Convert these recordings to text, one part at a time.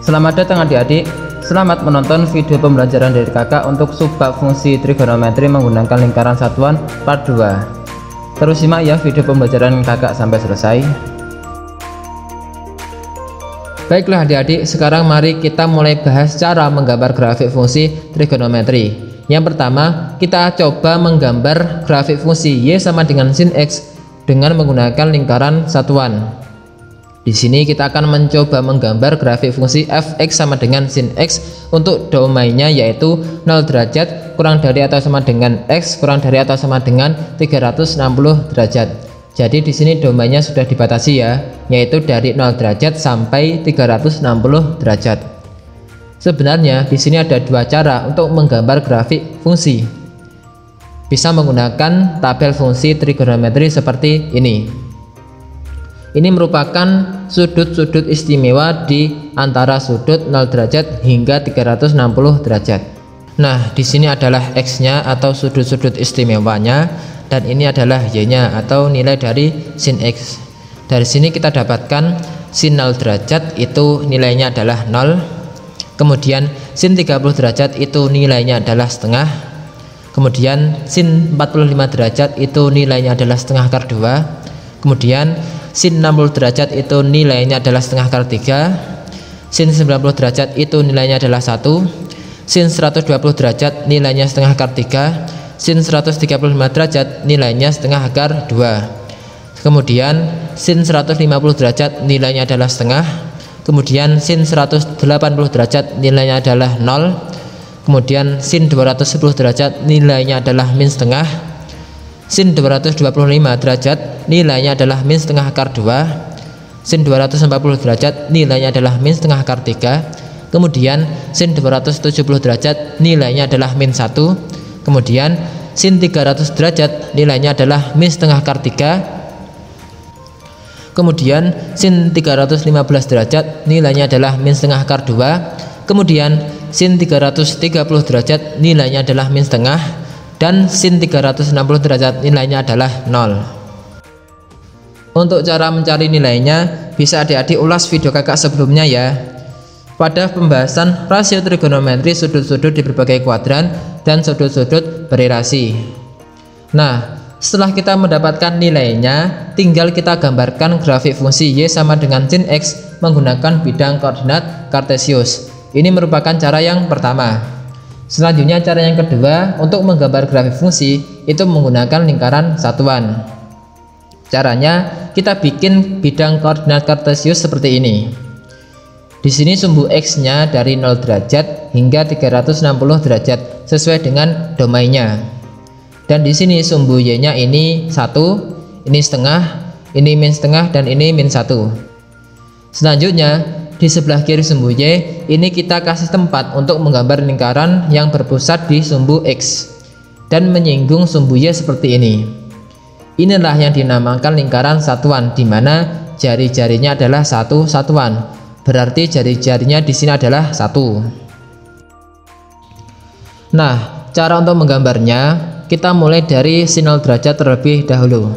Selamat datang adik-adik, selamat menonton video pembelajaran dari kakak untuk subbab fungsi trigonometri menggunakan lingkaran satuan part 2. Terus simak ya video pembelajaran kakak sampai selesai. Baiklah adik-adik, sekarang mari kita mulai bahas cara menggambar grafik fungsi trigonometri. Yang pertama, kita coba menggambar grafik fungsi y sama dengan sin x dengan menggunakan lingkaran satuan. Di sini kita akan mencoba menggambar grafik fungsi f(x) sama dengan sin x untuk domainnya yaitu 0 derajat kurang dari atau sama dengan x kurang dari atau sama dengan 360 derajat. Jadi di sini domainnya sudah dibatasi ya, yaitu dari 0 derajat sampai 360 derajat. Sebenarnya di sini ada dua cara untuk menggambar grafik fungsi. Bisa menggunakan tabel fungsi trigonometri seperti ini. Ini merupakan sudut-sudut istimewa di antara sudut 0 derajat hingga 360 derajat. Nah, di sini adalah x-nya atau sudut-sudut istimewanya, dan ini adalah y-nya atau nilai dari sin x. Dari sini kita dapatkan sin 0 derajat itu nilainya adalah 0. Kemudian sin 30 derajat itu nilainya adalah setengah. Kemudian sin 45 derajat itu nilainya adalah setengah akar 2. Kemudian sin 60 derajat itu nilainya adalah setengah akar 3. Sin 90 derajat itu nilainya adalah 1. Sin 120 derajat nilainya setengah akar 3. Sin 135 derajat nilainya setengah akar 2. Kemudian sin 150 derajat nilainya adalah setengah. Kemudian sin 180 derajat nilainya adalah 0. Kemudian sin 210 derajat nilainya adalah min setengah. Sin 225 derajat nilainya adalah min setengah akar 2. Sin 240 derajat nilainya adalah min setengah akar 3. Kemudian sin 270 derajat nilainya adalah min 1. Kemudian sin 300 derajat nilainya adalah min setengah akar 3. Kemudian sin 315 derajat nilainya adalah min setengah akar 2. Kemudian sin 330 derajat nilainya adalah min setengah. Dan sin 360 derajat nilainya adalah 0. Untuk cara mencari nilainya bisa adik-adik ulas video kakak sebelumnya ya, pada pembahasan rasio trigonometri sudut-sudut di berbagai kuadran dan sudut-sudut berelasi. Nah, setelah kita mendapatkan nilainya, tinggal kita gambarkan grafik fungsi y sama dengan sin x menggunakan bidang koordinat kartesius. Ini merupakan cara yang pertama. Selanjutnya cara yang kedua untuk menggambar grafik fungsi itu menggunakan lingkaran satuan. Caranya kita bikin bidang koordinat kartesius seperti ini. Di sini sumbu x-nya dari 0 derajat hingga 360 derajat sesuai dengan domainnya. Dan di sini sumbu y-nya ini 1, ini setengah, ini min setengah, dan ini min 1. Selanjutnya di sebelah kiri sumbu y ini kita kasih tempat untuk menggambar lingkaran yang berpusat di sumbu x dan menyinggung sumbu y seperti ini. Inilah yang dinamakan lingkaran satuan, di mana jari-jarinya adalah satu satuan. Berarti jari-jarinya di sini adalah 1. Nah, cara untuk menggambarnya kita mulai dari sin 0 derajat terlebih dahulu.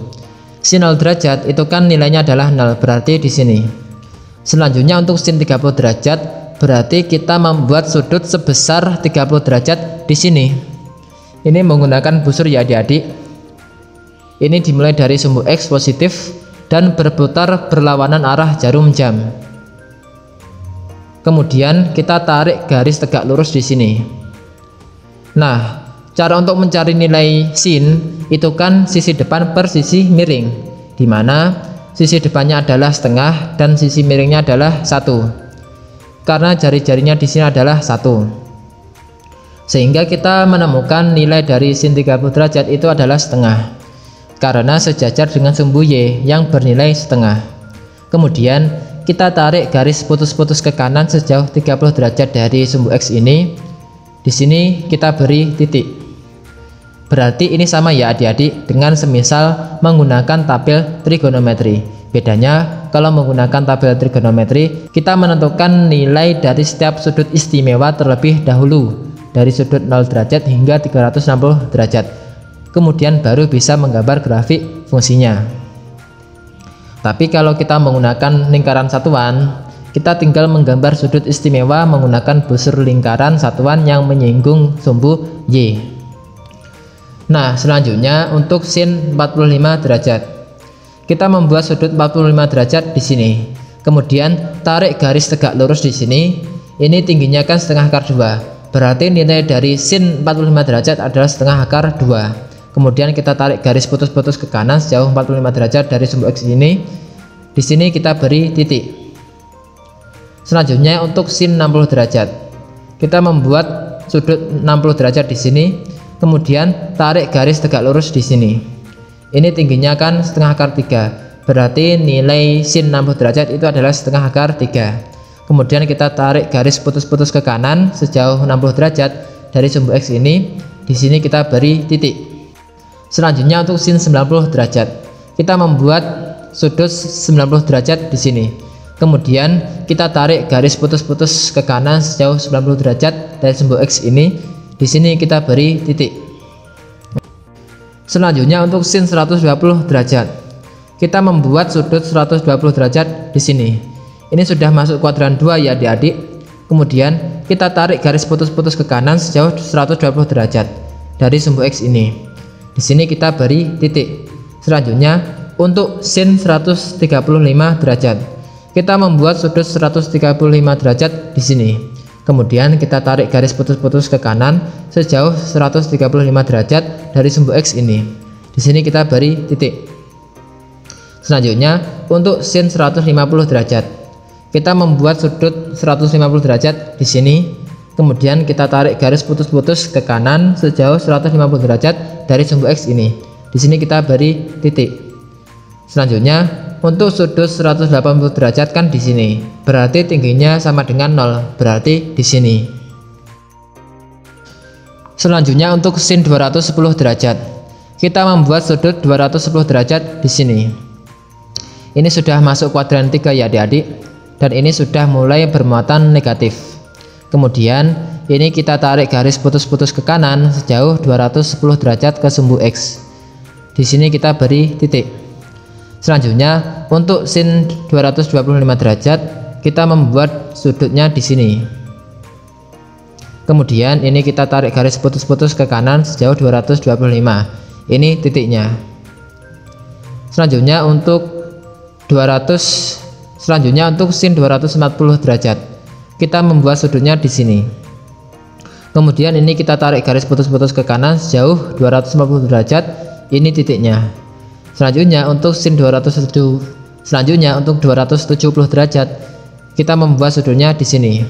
Sin 0 derajat itu kan nilainya adalah 0, berarti di sini. Selanjutnya untuk sin 30 derajat berarti kita membuat sudut sebesar 30 derajat di sini. Ini menggunakan busur ya adik-adik. Ini dimulai dari sumbu x positif dan berputar berlawanan arah jarum jam. Kemudian kita tarik garis tegak lurus di sini. Nah, cara untuk mencari nilai sin itu kan sisi depan per sisi miring, di mana sisi depannya adalah setengah dan sisi miringnya adalah 1. Karena jari-jarinya di sini adalah 1. Sehingga kita menemukan nilai dari sin 30 derajat itu adalah setengah. Karena sejajar dengan sumbu y yang bernilai setengah. Kemudian kita tarik garis putus-putus ke kanan sejauh 30 derajat dari sumbu x ini. Di sini kita beri titik. Berarti ini sama ya adik-adik dengan semisal menggunakan tabel trigonometri. Bedanya kalau menggunakan tabel trigonometri kita menentukan nilai dari setiap sudut istimewa terlebih dahulu, dari sudut 0 derajat hingga 360 derajat. Kemudian baru bisa menggambar grafik fungsinya. Tapi kalau kita menggunakan lingkaran satuan, kita tinggal menggambar sudut istimewa menggunakan busur lingkaran satuan yang menyinggung sumbu Y. Nah, selanjutnya untuk sin 45 derajat. Kita membuat sudut 45 derajat di sini. Kemudian tarik garis tegak lurus di sini. Ini tingginya kan setengah akar 2. Berarti nilai dari sin 45 derajat adalah setengah akar 2. Kemudian kita tarik garis putus-putus ke kanan sejauh 45 derajat dari sumbu X ini. Di sini kita beri titik. Selanjutnya untuk sin 60 derajat. Kita membuat sudut 60 derajat di sini. Kemudian tarik garis tegak lurus di sini. Ini tingginya kan setengah akar 3. Berarti nilai sin 60 derajat itu adalah setengah akar 3. Kemudian kita tarik garis putus-putus ke kanan sejauh 60 derajat dari sumbu X ini. Di sini kita beri titik. Selanjutnya untuk sin 90 derajat. Kita membuat sudut 90 derajat di sini. Kemudian kita tarik garis putus-putus ke kanan sejauh 90 derajat dari sumbu X ini. Di sini kita beri titik. Selanjutnya untuk sin 120 derajat. Kita membuat sudut 120 derajat di sini. Ini sudah masuk kuadran 2 ya adik-adik. Kemudian kita tarik garis putus-putus ke kanan sejauh 120 derajat dari sumbu X ini. Di sini kita beri titik. Selanjutnya untuk sin 135 derajat. Kita membuat sudut 135 derajat di sini. Kemudian kita tarik garis putus-putus ke kanan sejauh 135 derajat dari sumbu X ini. Di sini kita beri titik. Selanjutnya untuk sin 150 derajat. Kita membuat sudut 150 derajat di sini. Kemudian kita tarik garis putus-putus ke kanan sejauh 150 derajat dari sumbu X ini. Di sini kita beri titik. Selanjutnya untuk sudut 180 derajat kan di sini. Berarti tingginya sama dengan 0. Berarti di sini. Selanjutnya untuk sin 210 derajat. Kita membuat sudut 210 derajat di sini. Ini sudah masuk kuadran 3 ya adik-adik. Dan ini sudah mulai bermuatan negatif. Kemudian ini kita tarik garis putus-putus ke kanan sejauh 210 derajat ke sumbu X. Di sini kita beri titik. Selanjutnya untuk sin 225 derajat kita membuat sudutnya di sini. Kemudian ini kita tarik garis putus-putus ke kanan sejauh 225. Ini titiknya. Selanjutnya untuk sin 240 derajat. Kita membuat sudutnya di sini. Kemudian ini kita tarik garis putus-putus ke kanan sejauh 250 derajat. Ini titiknya. Selanjutnya untuk sin 270 derajat kita membuat sudutnya di sini.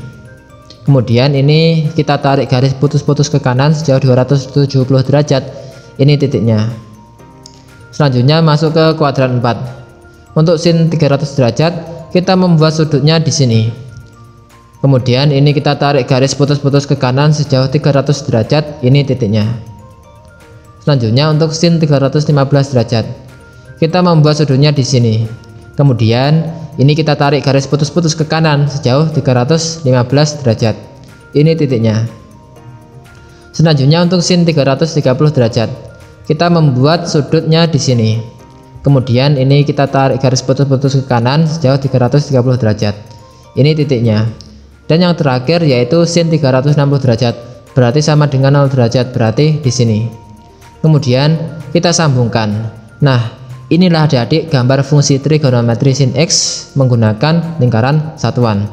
Kemudian ini kita tarik garis putus-putus ke kanan sejauh 270 derajat. Ini titiknya. Selanjutnya masuk ke kuadran 4. Untuk sin 300 derajat kita membuat sudutnya di sini. Kemudian ini kita tarik garis putus-putus ke kanan sejauh 300 derajat. Ini titiknya. Selanjutnya untuk sin 315 derajat kita membuat sudutnya di sini. Kemudian ini kita tarik garis putus-putus ke kanan sejauh 315 derajat. Ini titiknya. Selanjutnya untuk sin 330 derajat kita membuat sudutnya di sini. Kemudian ini kita tarik garis putus-putus ke kanan sejauh 330 derajat. Ini titiknya. Dan yang terakhir yaitu sin 360 derajat. Berarti sama dengan 0 derajat. Berarti di sini. Kemudian kita sambungkan. Nah, inilah adik-adik gambar fungsi trigonometri sin X menggunakan lingkaran satuan.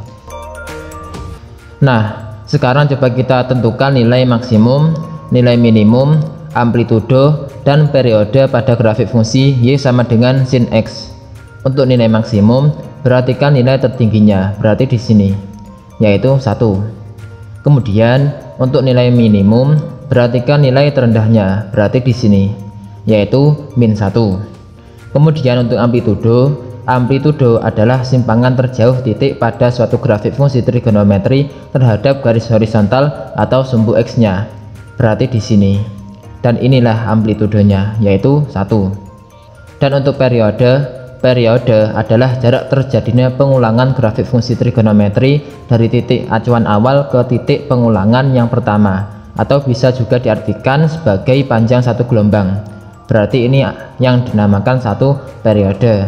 Nah, sekarang coba kita tentukan nilai maksimum, nilai minimum, amplitudo, dan periode pada grafik fungsi Y sama dengan sin X. Untuk nilai maksimum, perhatikan nilai tertingginya, berarti di sini, yaitu 1. Kemudian untuk nilai minimum, perhatikan nilai terendahnya, berarti di sini, yaitu min 1. Kemudian untuk amplitudo adalah simpangan terjauh titik pada suatu grafik fungsi trigonometri terhadap garis horizontal atau sumbu X-nya, berarti di sini. Dan inilah amplitudonya, yaitu 1. Dan untuk periode adalah jarak terjadinya pengulangan grafik fungsi trigonometri dari titik acuan awal ke titik pengulangan yang pertama, atau bisa juga diartikan sebagai panjang satu gelombang. Berarti ini yang dinamakan satu periode.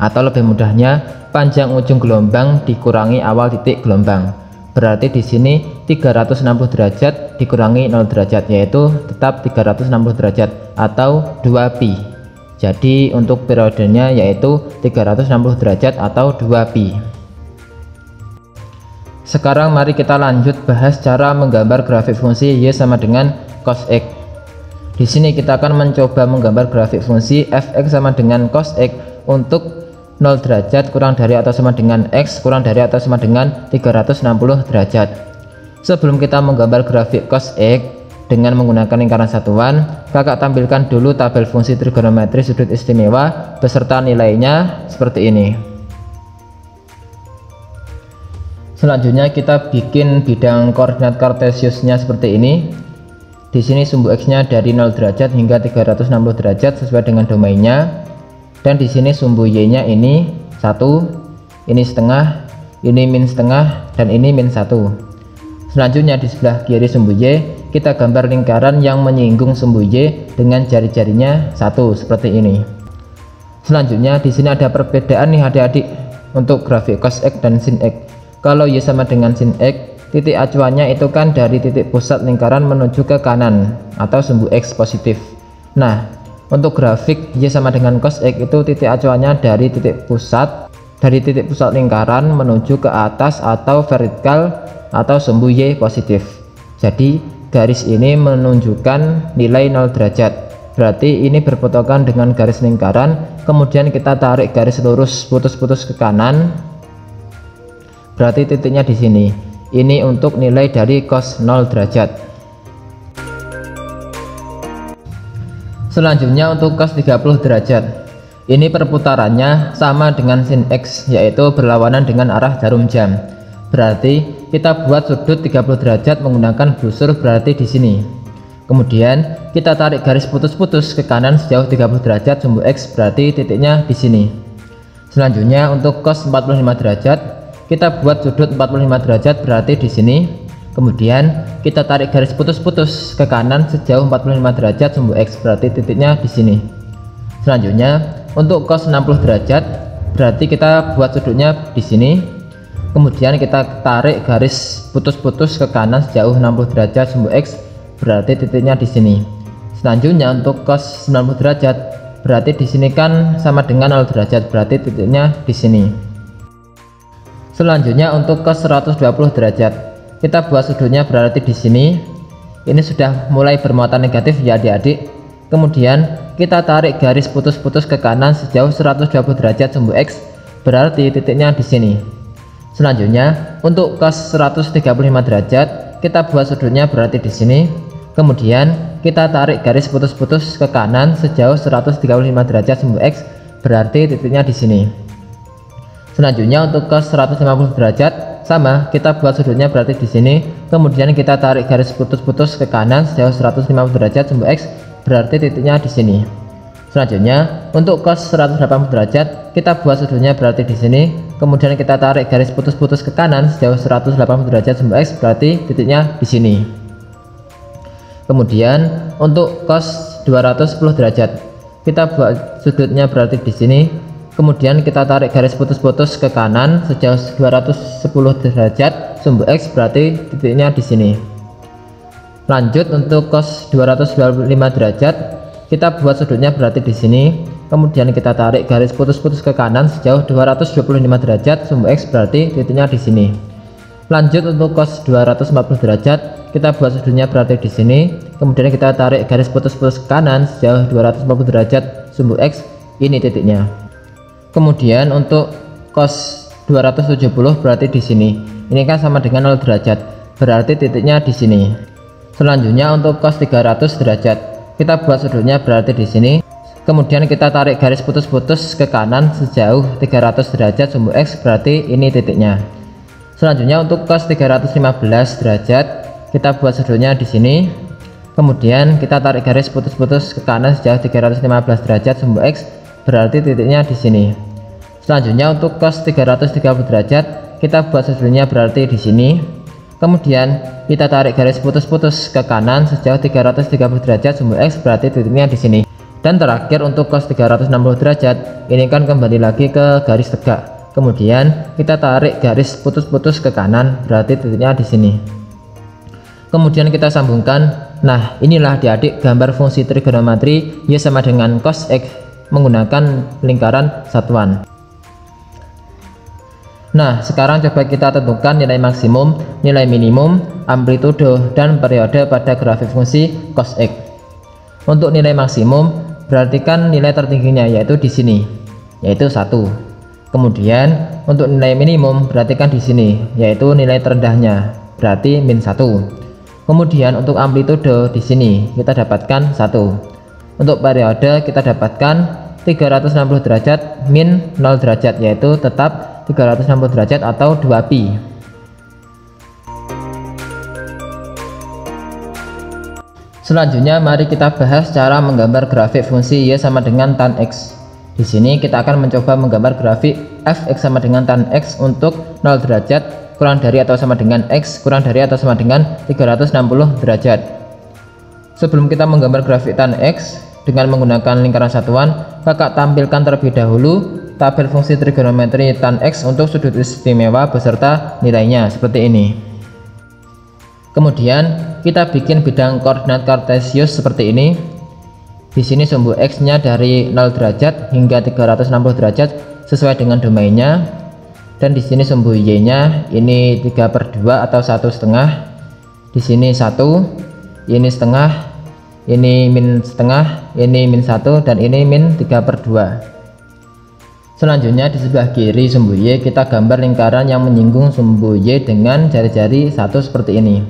Atau lebih mudahnya, panjang ujung gelombang dikurangi awal titik gelombang. Berarti di sini 360 derajat dikurangi 0 derajat, yaitu tetap 360 derajat atau 2pi. Jadi untuk periodenya yaitu 360 derajat atau 2pi. Sekarang mari kita lanjut bahas cara menggambar grafik fungsi Y sama dengan cos X. Di sini kita akan mencoba menggambar grafik fungsi fx sama dengan cos X untuk 0 derajat kurang dari atau sama dengan X kurang dari atau sama dengan 360 derajat. Sebelum kita menggambar grafik cos X dengan menggunakan lingkaran satuan, kakak tampilkan dulu tabel fungsi trigonometri sudut istimewa beserta nilainya seperti ini. Selanjutnya kita bikin bidang koordinat kartesiusnya seperti ini. Di sini sumbu X-nya dari 0 derajat hingga 360 derajat sesuai dengan domainnya. Dan di sini sumbu Y-nya ini 1, ini setengah, ini min setengah, dan ini min 1. Selanjutnya di sebelah kiri sumbu Y, kita gambar lingkaran yang menyinggung sumbu Y dengan jari-jarinya 1 seperti ini. Selanjutnya di sini ada perbedaan nih adik-adik untuk grafik cos X dan sin X. Kalau Y sama dengan sin X, titik acuannya itu kan dari titik pusat lingkaran menuju ke kanan atau sumbu X positif. Nah, untuk grafik Y sama dengan cos X itu titik acuannya dari titik pusat lingkaran menuju ke atas atau vertikal atau sumbu Y positif. Jadi garis ini menunjukkan nilai 0 derajat. Berarti ini berpotongan dengan garis lingkaran, kemudian kita tarik garis lurus putus-putus ke kanan. Berarti titiknya di sini. Ini untuk nilai dari cos 0 derajat. Selanjutnya untuk cos 30 derajat. Ini perputarannya sama dengan sin X, yaitu berlawanan dengan arah jarum jam. Berarti kita buat sudut 30 derajat menggunakan busur berarti di sini. Kemudian kita tarik garis putus-putus ke kanan sejauh 30 derajat sumbu X, berarti titiknya di sini. Selanjutnya untuk cos 45 derajat, kita buat sudut 45 derajat berarti di sini. Kemudian kita tarik garis putus-putus ke kanan sejauh 45 derajat sumbu X, berarti titiknya di sini. Selanjutnya untuk cos 60 derajat berarti kita buat sudutnya di sini. Kemudian kita tarik garis putus-putus ke kanan sejauh 60 derajat sumbu X, berarti titiknya di sini. Selanjutnya untuk cos 90 derajat berarti di sini kan sama dengan 0 derajat, berarti titiknya di sini. Selanjutnya untuk cos 120 derajat, kita buat sudutnya berarti di sini. Ini sudah mulai bermuatan negatif ya adik-adik. Kemudian kita tarik garis putus-putus ke kanan sejauh 120 derajat sumbu X, berarti titiknya di sini. Selanjutnya untuk cos 135 derajat, kita buat sudutnya berarti di sini. Kemudian kita tarik garis putus-putus ke kanan sejauh 135 derajat sumbu X, berarti titiknya di sini. Selanjutnya untuk cos 150 derajat sama, kita buat sudutnya berarti di sini. Kemudian kita tarik garis putus-putus ke kanan sejauh 150 derajat sumbu X, berarti titiknya di sini. Selanjutnya untuk cos 180 derajat, kita buat sudutnya berarti di sini. Kemudian kita tarik garis putus-putus ke kanan sejauh 180 derajat sumbu X, berarti titiknya di sini. Kemudian untuk cos 210 derajat, kita buat sudutnya berarti di sini. Kemudian kita tarik garis putus-putus ke kanan sejauh 210 derajat sumbu X, berarti titiknya di sini. Lanjut untuk cos 225 derajat, kita buat sudutnya berarti di sini. Kemudian kita tarik garis putus-putus ke kanan sejauh 225 derajat sumbu X, berarti titiknya di sini. Lanjut untuk cos 240 derajat, kita buat sudutnya berarti di sini. Kemudian kita tarik garis putus-putus ke kanan sejauh 240 derajat sumbu X, ini titiknya. Kemudian untuk cos 270 berarti di sini. Ini kan sama dengan 0 derajat, berarti titiknya di sini. Selanjutnya untuk cos 300 derajat, kita buat sudutnya berarti di sini. Kemudian kita tarik garis putus-putus ke kanan sejauh 300 derajat sumbu X, berarti ini titiknya. Selanjutnya untuk cos 315 derajat, kita buat sudutnya di sini. Kemudian kita tarik garis putus-putus ke kanan sejauh 315 derajat sumbu X, berarti titiknya di sini. Selanjutnya untuk cos 330 derajat, kita buat sudutnya berarti di sini. Kemudian kita tarik garis putus-putus ke kanan sejauh 330 derajat sumbu X, berarti titiknya di sini. Dan terakhir untuk cos 360 derajat, ini kan kembali lagi ke garis tegak. Kemudian kita tarik garis putus-putus ke kanan, berarti titiknya di sini. Kemudian kita sambungkan. Nah, inilah adik-adik gambar fungsi trigonometri Y sama dengan cos X menggunakan lingkaran satuan. Nah, sekarang coba kita tentukan nilai maksimum, nilai minimum, amplitudo, dan periode pada grafik fungsi cos X. Untuk nilai maksimum, perhatikan nilai tertingginya yaitu di sini, yaitu 1. Kemudian untuk nilai minimum, perhatikan di sini, yaitu nilai terendahnya, berarti min 1. Kemudian untuk amplitudo di sini kita dapatkan 1. Untuk periode kita dapatkan 360 derajat min 0 derajat, yaitu tetap 360 derajat atau 2pi. Selanjutnya mari kita bahas cara menggambar grafik fungsi Y sama dengan tan X. Di sini kita akan mencoba menggambar grafik fx sama dengan tan X untuk 0 derajat kurang dari atau sama dengan X kurang dari atau sama dengan 360 derajat. Sebelum kita menggambar grafik tan X dengan menggunakan lingkaran satuan, kakak tampilkan terlebih dahulu tabel fungsi trigonometri tan X untuk sudut istimewa beserta nilainya seperti ini. Kemudian kita bikin bidang koordinat kartesius seperti ini. Di sini sumbu X-nya dari 0 derajat hingga 360 derajat sesuai dengan domainnya. Dan di sini sumbu Y-nya ini 3/2 atau 1,5. Di sini 1, ini setengah, ini min setengah, ini min 1, dan ini min 3/2. Selanjutnya di sebelah kiri sumbu Y kita gambar lingkaran yang menyinggung sumbu Y dengan jari-jari 1 seperti ini.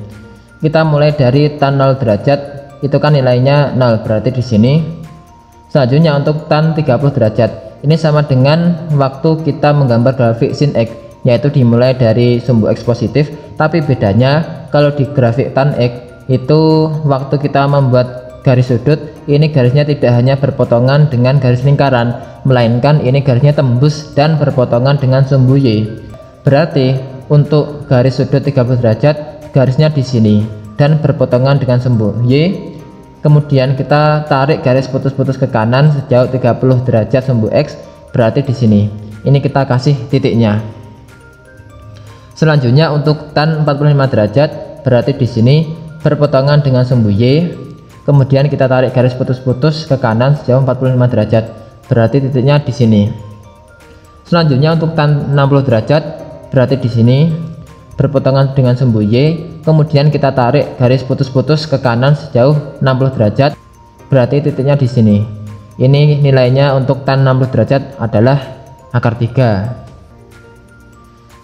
Kita mulai dari tan 0 derajat, itu kan nilainya 0, berarti di sini. Selanjutnya untuk tan 30 derajat, ini sama dengan waktu kita menggambar grafik sin X, yaitu dimulai dari sumbu X positif, tapi bedanya kalau di grafik tan X itu waktu kita membuat garis sudut, ini garisnya tidak hanya berpotongan dengan garis lingkaran, melainkan ini garisnya tembus dan berpotongan dengan sumbu Y. Berarti untuk garis sudut 30 derajat garisnya di sini dan berpotongan dengan sumbu Y. Kemudian kita tarik garis putus-putus ke kanan sejauh 30 derajat sumbu X, berarti di sini. Ini kita kasih titiknya. Selanjutnya untuk tan 45 derajat berarti di sini berpotongan dengan sumbu Y. Kemudian kita tarik garis putus-putus ke kanan sejauh 45 derajat, berarti titiknya di sini. Selanjutnya untuk tan 60 derajat berarti di sini berpotongan dengan sumbu Y. Kemudian kita tarik garis putus-putus ke kanan sejauh 60 derajat, berarti titiknya di sini. Ini nilainya untuk tan 60 derajat adalah akar 3.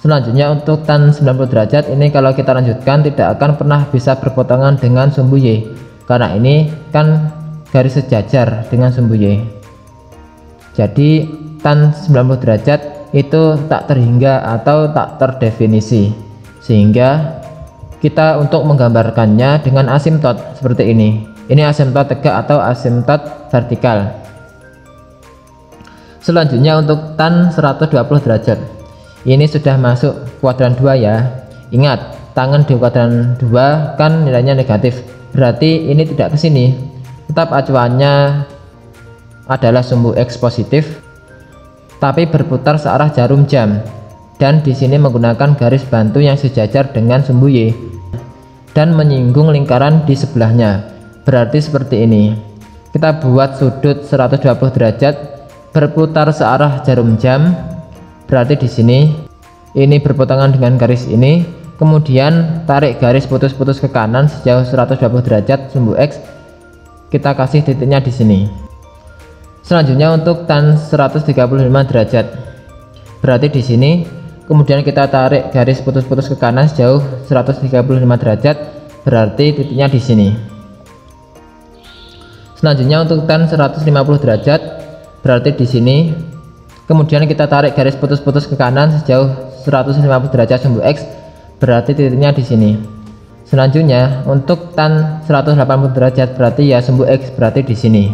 Selanjutnya untuk tan 90 derajat ini kalau kita lanjutkan tidak akan pernah bisa berpotongan dengan sumbu Y, karena ini kan garis sejajar dengan sumbu Y. Jadi tan 90 derajat itu tak terhingga atau tak terdefinisi, sehingga kita untuk menggambarkannya dengan asimtot seperti ini. Ini asimtot tegak atau asimtot vertikal. Selanjutnya untuk tan 120 derajat, ini sudah masuk kuadran 2 ya. Ingat, tangan di kuadran 2 kan nilainya negatif, berarti ini tidak ke sini. Tetap acuannya adalah sumbu X positif, tapi berputar searah jarum jam, dan di sini menggunakan garis bantu yang sejajar dengan sumbu Y dan menyinggung lingkaran di sebelahnya. Berarti seperti ini. Kita buat sudut 120 derajat berputar searah jarum jam. Berarti di sini ini berpotongan dengan garis ini. Kemudian tarik garis putus-putus ke kanan sejauh 120 derajat sumbu X. Kita kasih titiknya di sini. Selanjutnya untuk tan 135 derajat. Berarti di sini. Kemudian kita tarik garis putus-putus ke kanan sejauh 135 derajat, berarti titiknya di sini. Selanjutnya untuk tan 150 derajat, berarti di sini. Kemudian kita tarik garis putus-putus ke kanan sejauh 150 derajat sumbu X, berarti titiknya di sini. Selanjutnya untuk tan 180 derajat berarti ya sumbu X, berarti di sini.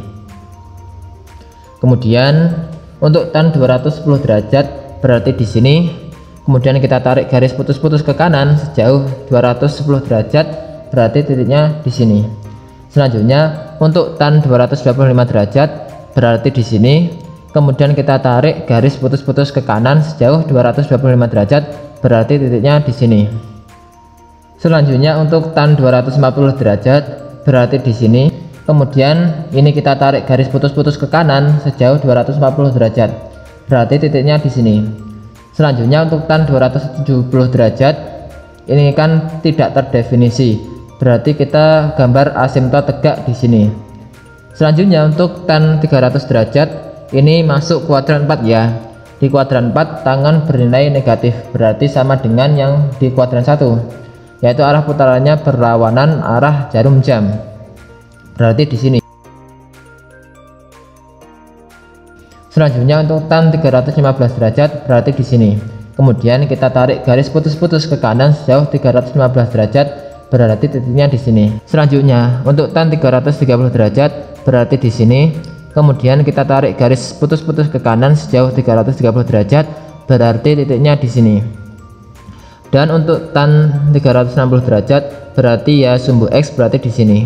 Kemudian untuk tan 210 derajat berarti di sini. Kemudian kita tarik garis putus-putus ke kanan sejauh 210 derajat, berarti titiknya di sini. Selanjutnya untuk tan 225 derajat berarti di sini. kemudian kita tarik garis putus-putus ke kanan sejauh 225 derajat, berarti titiknya di sini. Selanjutnya untuk tan 240 derajat berarti di sini. Kemudian ini kita tarik garis putus-putus ke kanan sejauh 240 derajat, berarti titiknya di sini. Selanjutnya untuk tan 270 derajat ini kan tidak terdefinisi, berarti kita gambar asimtot tegak di sini. Selanjutnya untuk tan 300 derajat ini masuk kuadran 4 ya. Di kuadran 4 tangan bernilai negatif, berarti sama dengan yang di kuadran 1, yaitu arah putarannya berlawanan arah jarum jam, berarti di sini. Selanjutnya untuk tan 315 derajat berarti di sini. Kemudian kita tarik garis putus-putus ke kanan sejauh 315 derajat, berarti titiknya di sini. Selanjutnya untuk tan 330 derajat berarti di sini. Kemudian kita tarik garis putus-putus ke kanan sejauh 330 derajat, berarti titiknya di sini. Dan untuk tan 360 derajat berarti ya sumbu X berarti di sini.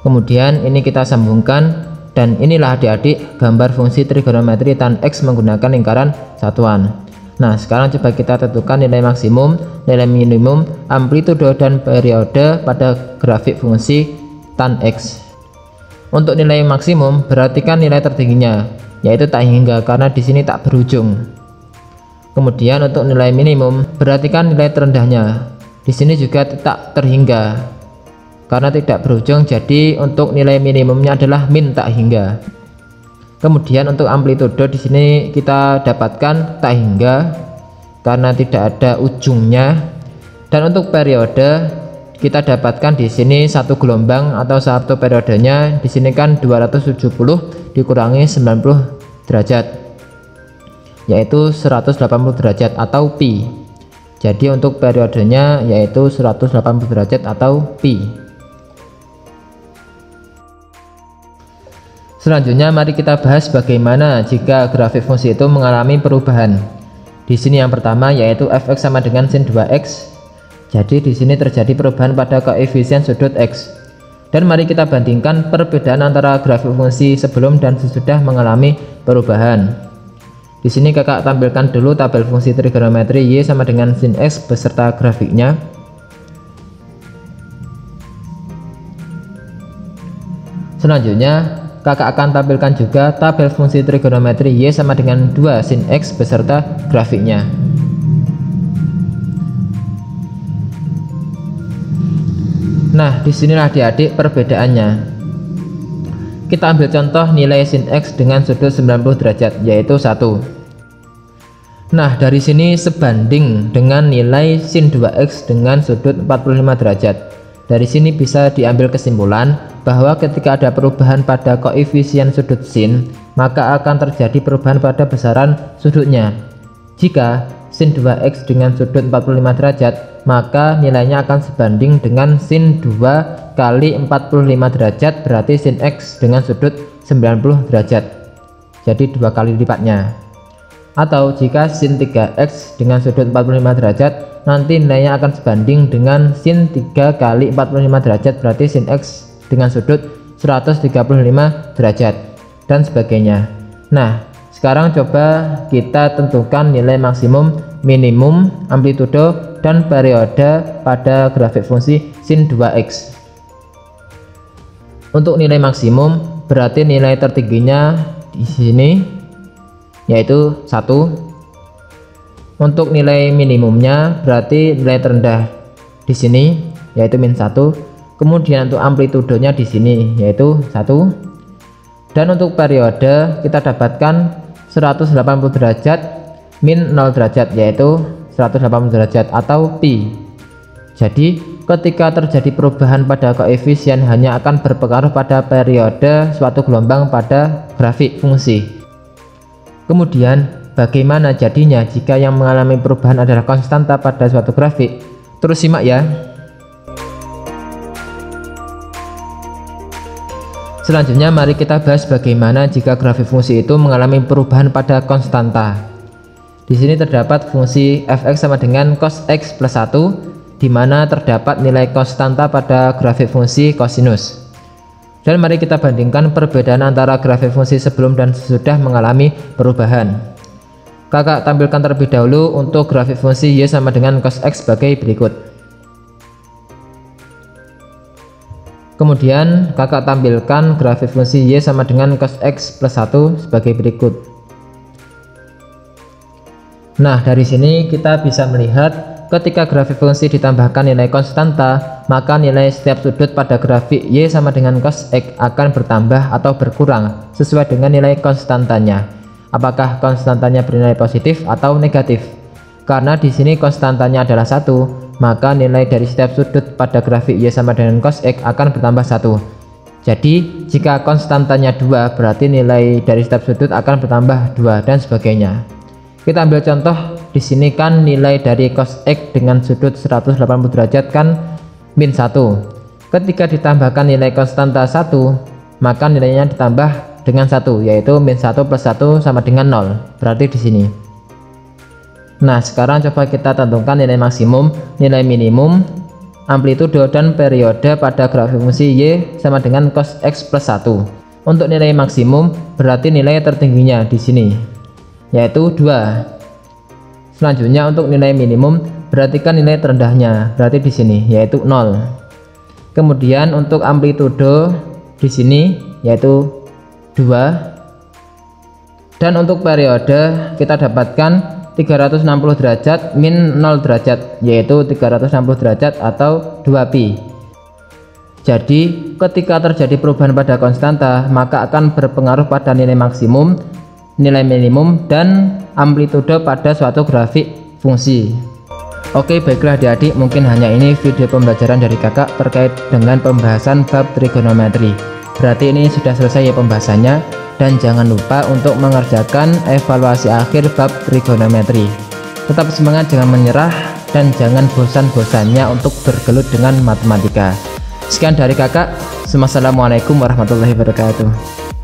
Kemudian ini kita sambungkan, dan inilah adik-adik gambar fungsi trigonometri tan X menggunakan lingkaran satuan. Nah, sekarang coba kita tentukan nilai maksimum, nilai minimum, amplitudo dan periode pada grafik fungsi tan X. Untuk nilai maksimum berarti kan nilai tertingginya, yaitu tak hingga karena di sini tak berujung. Kemudian untuk nilai minimum berarti kan nilai terendahnya, di sini juga tak terhingga karena tidak berujung, jadi untuk nilai minimumnya adalah min tak hingga. Kemudian untuk amplitudo di sini kita dapatkan tak hingga karena tidak ada ujungnya. Dan untuk periode kita dapatkan di sini satu gelombang atau satu periodenya di sini kan 270 dikurangi 90 derajat, yaitu 180 derajat atau pi. Jadi untuk periodenya yaitu 180 derajat atau pi. Selanjutnya mari kita bahas bagaimana jika grafik fungsi itu mengalami perubahan. Di sini yang pertama yaitu fx sama dengan sin 2x. Jadi di sini terjadi perubahan pada koefisien sudut x. Dan mari kita bandingkan perbedaan antara grafik fungsi sebelum dan sesudah mengalami perubahan. Di sini kakak tampilkan dulu tabel fungsi trigonometri y sama dengan sin x beserta grafiknya. Selanjutnya kakak akan tampilkan juga tabel fungsi trigonometri y sama dengan 2 sin x beserta grafiknya. Nah, disinilah adik-adik perbedaannya. Kita ambil contoh nilai sin x dengan sudut 90 derajat, yaitu 1. Nah, dari sini sebanding dengan nilai sin 2x dengan sudut 45 derajat. Dari sini bisa diambil kesimpulan bahwa ketika ada perubahan pada koefisien sudut sin, maka akan terjadi perubahan pada besaran sudutnya. Jika sin 2x dengan sudut 45 derajat, maka nilainya akan sebanding dengan sin 2 kali 45 derajat, berarti sin x dengan sudut 90 derajat. Jadi 2 kali lipatnya. Atau jika sin 3x dengan sudut 45 derajat, nanti nilainya akan sebanding dengan sin 3 kali 45 derajat, berarti sin x dengan sudut 135 derajat dan sebagainya. Nah, sekarang coba kita tentukan nilai maksimum, minimum, amplitudo, dan periode pada grafik fungsi sin 2x. Untuk nilai maksimum berarti nilai tertingginya di sini yaitu 1. Untuk nilai minimumnya berarti nilai terendah di sini yaitu min 1. Kemudian untuk amplitudonya di sini yaitu 1. Dan untuk periode kita dapatkan 180 derajat min 0 derajat yaitu 180 derajat atau pi. Jadi ketika terjadi perubahan pada koefisien hanya akan berpengaruh pada periode suatu gelombang pada grafik fungsi. Kemudian bagaimana jadinya jika yang mengalami perubahan adalah konstanta pada suatu grafik? Terus simak ya. Selanjutnya mari kita bahas bagaimana jika grafik fungsi itu mengalami perubahan pada konstanta. Di sini terdapat fungsi fx sama dengan cos x plus 1, di mana terdapat nilai konstanta pada grafik fungsi kosinus. Dan mari kita bandingkan perbedaan antara grafik fungsi sebelum dan sesudah mengalami perubahan. Kakak tampilkan terlebih dahulu untuk grafik fungsi Y sama dengan cos X sebagai berikut. Kemudian kakak tampilkan grafik fungsi Y sama dengan cos X plus 1 sebagai berikut. Nah, dari sini kita bisa melihat ketika grafik fungsi ditambahkan nilai konstanta, maka nilai setiap sudut pada grafik Y sama dengan cos X akan bertambah atau berkurang sesuai dengan nilai konstantanya. Apakah konstantanya bernilai positif atau negatif? Karena di sini konstantanya adalah 1, maka nilai dari setiap sudut pada grafik Y sama dengan cos X akan bertambah 1. Jadi jika konstantanya 2, berarti nilai dari setiap sudut akan bertambah 2 dan sebagainya. Kita ambil contoh, di sini kan nilai dari cos X dengan sudut 180 derajat kan min 1. Ketika ditambahkan nilai konstanta 1, maka nilainya ditambah dengan 1, yaitu min 1 plus 1 sama dengan 0. Berarti di sini. Nah, sekarang coba kita tentukan nilai maksimum, nilai minimum, amplitudo dan periode pada grafik fungsi Y sama dengan cos X plus 1. Untuk nilai maksimum berarti nilai tertingginya di sini, yaitu 2. Selanjutnya untuk nilai minimum perhatikan nilai terendahnya, berarti di sini yaitu 0. Kemudian untuk amplitudo di sini yaitu 2. Dan untuk periode kita dapatkan 360 derajat min 0 derajat, yaitu 360 derajat atau 2pi. Jadi ketika terjadi perubahan pada konstanta, maka akan berpengaruh pada nilai maksimum, nilai minimum, dan amplitudo pada suatu grafik fungsi. Oke, baiklah adik-adik, mungkin hanya ini video pembelajaran dari kakak terkait dengan pembahasan bab trigonometri. Berarti ini sudah selesai ya pembahasannya, dan jangan lupa untuk mengerjakan evaluasi akhir bab trigonometri. Tetap semangat, jangan menyerah, dan jangan bosan-bosannya untuk bergelut dengan matematika. Sekian dari kakak. Wassalamualaikum warahmatullahi wabarakatuh.